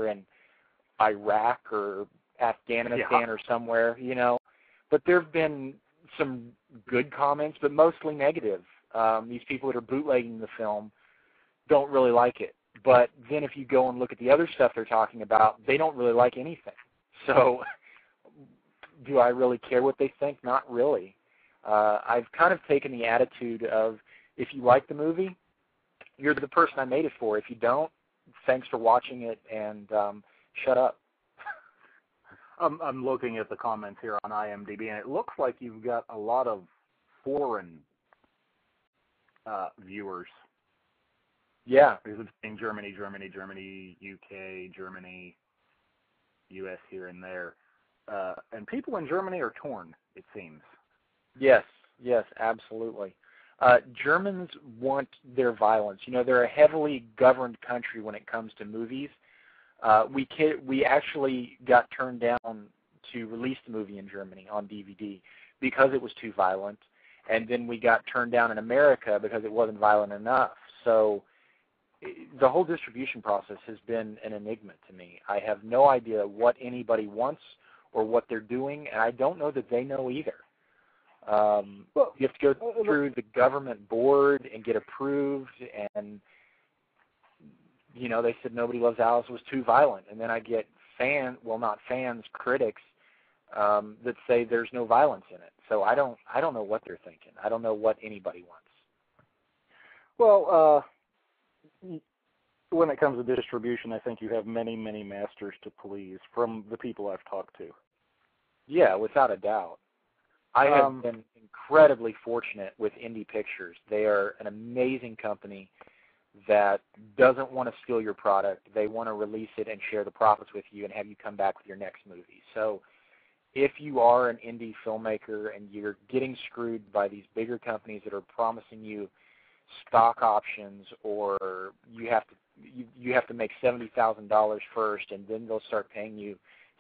they're in Iraq or Afghanistan or somewhere, But there have been some good comments, but mostly negative. These people that are bootlegging the film don't really like it. But then if you go and look at the other stuff they're talking about, they don't really like anything. So do I really care what they think? Not really. I've kind of taken the attitude of, if you like the movie, you're the person I made it for. If you don't, thanks for watching it, and shut up. I'm looking at the comments here on IMDb, and it looks like you've got a lot of foreign viewers. Yeah. In Germany, UK, Germany, US here and there. And people in Germany are torn, it seems. Yes, absolutely. Germans want their violence. They're a heavily governed country when it comes to movies. We actually got turned down to release the movie in Germany on DVD because it was too violent, and then we got turned down in America because it wasn't violent enough. So the whole distribution process has been an enigma to me. I have no idea what anybody wants or what they're doing, and I don't know that they know either. You have to go through the government board and get approved, and they said Nobody Loves Alice was too violent, and then I get critics that say there's no violence in it. So I don't know what they're thinking. I don't know what anybody wants. Well, when it comes to distribution, I think you have many, many masters to please from the people I've talked to. Yeah, without a doubt. I have been incredibly fortunate with Indie Pictures. They are an amazing company that doesn't want to steal your product. They want to release it and share the profits with you and have you come back with your next movie. So if you are an indie filmmaker and you're getting screwed by these bigger companies that are promising you stock options, or you have to make $70,000 first and then they'll start paying you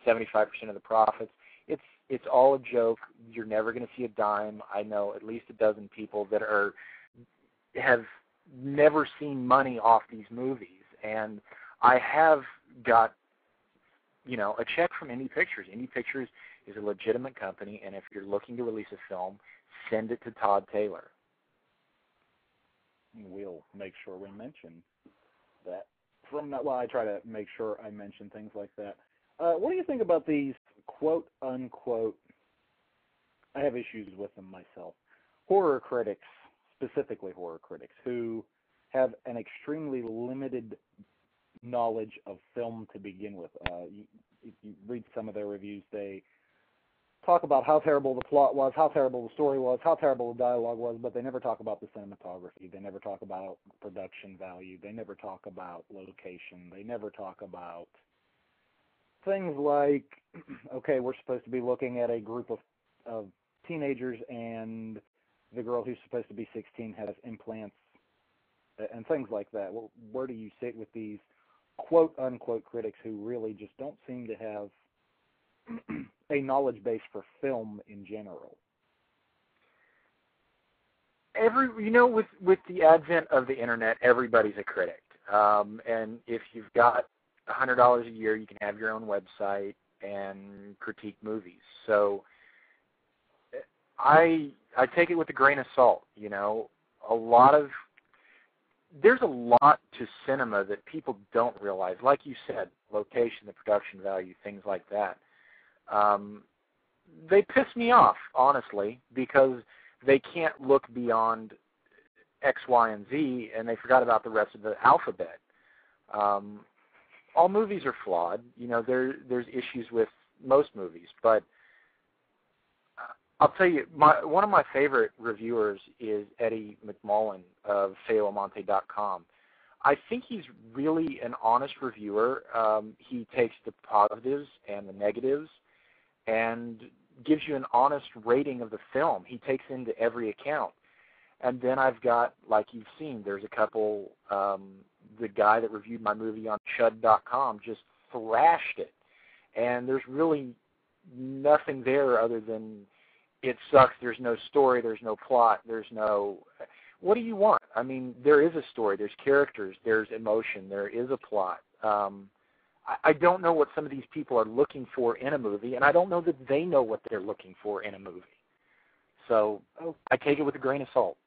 75% of the profits, it's all a joke. You're never going to see a dime. I know at least a dozen people that have never seen money off these movies, and I have got a check from Indie Pictures. Indie Pictures is a legitimate company, and if you're looking to release a film, send it to Todd Taylor. We'll make sure we mention that. I try to make sure I mention things like that. What do you think about these quote-unquote, I have issues with them myself, horror critics, specifically horror critics, who have an extremely limited knowledge of film to begin with. If you read some of their reviews, they talk about how terrible the plot was, how terrible the story was, how terrible the dialogue was, but they never talk about the cinematography. They never talk about production value. They never talk about location. They never talk about things like, okay, we're supposed to be looking at a group of teenagers, and the girl who's supposed to be 16 has implants, and things like that. Well, where do you sit with these quote-unquote critics who really just don't seem to have a knowledge base for film in general? With the advent of the internet, everybody's a critic. And if you've got $100 a year, you can have your own website and critique movies. So I take it with a grain of salt. There's a lot to cinema that people don't realize. Like you said, location, the production value, things like that. They piss me off, honestly, because they can't look beyond X, Y, and Z, and they forgot about the rest of the alphabet. All movies are flawed. There's issues with most movies, but I'll tell you, one of my favorite reviewers is Eddie McMullen of FeoAmante.com. I think he's really an honest reviewer. He takes the positives and the negatives and gives you an honest rating of the film. He takes into every account. And then I've got, like you've seen, there's a couple, the guy that reviewed my movie on Chud.com just thrashed it. And there's really nothing there other than it sucks, there's no story, there's no plot, what do you want? I mean, there is a story, there's characters, there's emotion, there is a plot. I don't know what some of these people are looking for in a movie, and I don't know that they know what they're looking for in a movie. So I take it with a grain of salt.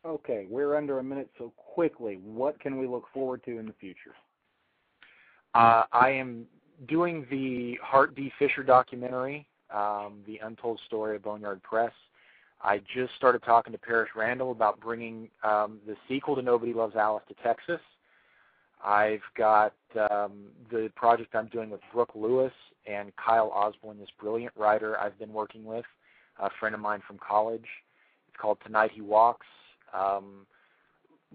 Okay, we're under a minute, so quickly, what can we look forward to in the future? I am doing the Hart D. Fisher documentary, The Untold Story of Boneyard Press. I just started talking to Parrish Randall about bringing the sequel to Nobody Loves Alice to Texas. I've got the project I'm doing with Brooke Lewis and Kyle Osborne, this brilliant writer I've been working with, a friend of mine from college. It's called Tonight He Walks.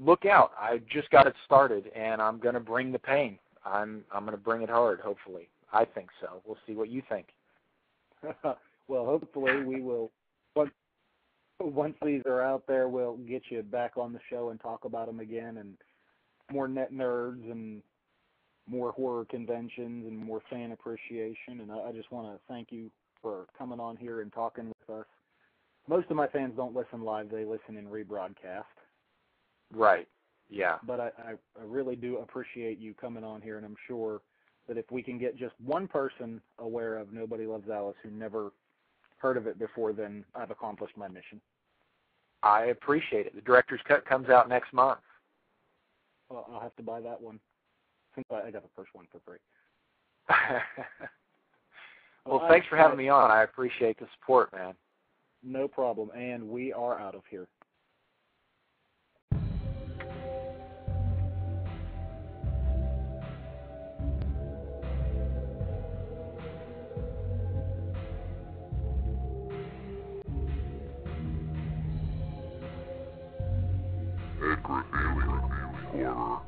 Look out. I just got it started, and I'm going to bring the pain. I'm going to bring it hard, hopefully. I think so. We'll see what you think. Well, hopefully we will. Once these are out there, we'll get you back on the show and talk about them again, and more net nerds and more horror conventions and more fan appreciation. And I just want to thank you for coming on here and talking with us. Most of my fans don't listen live. They listen in rebroadcast. Right. Yeah. But I really do appreciate you coming on here, and I'm sure that if we can get just one person aware of Nobody Loves Alice who never heard of it before, then I've accomplished my mission. I appreciate it. The director's cut comes out next month. Well, I'll have to buy that one since I got the first one for free. Well, thanks for having me on. I appreciate the support, man. No problem, and we are out of here. Edcrophilia horror.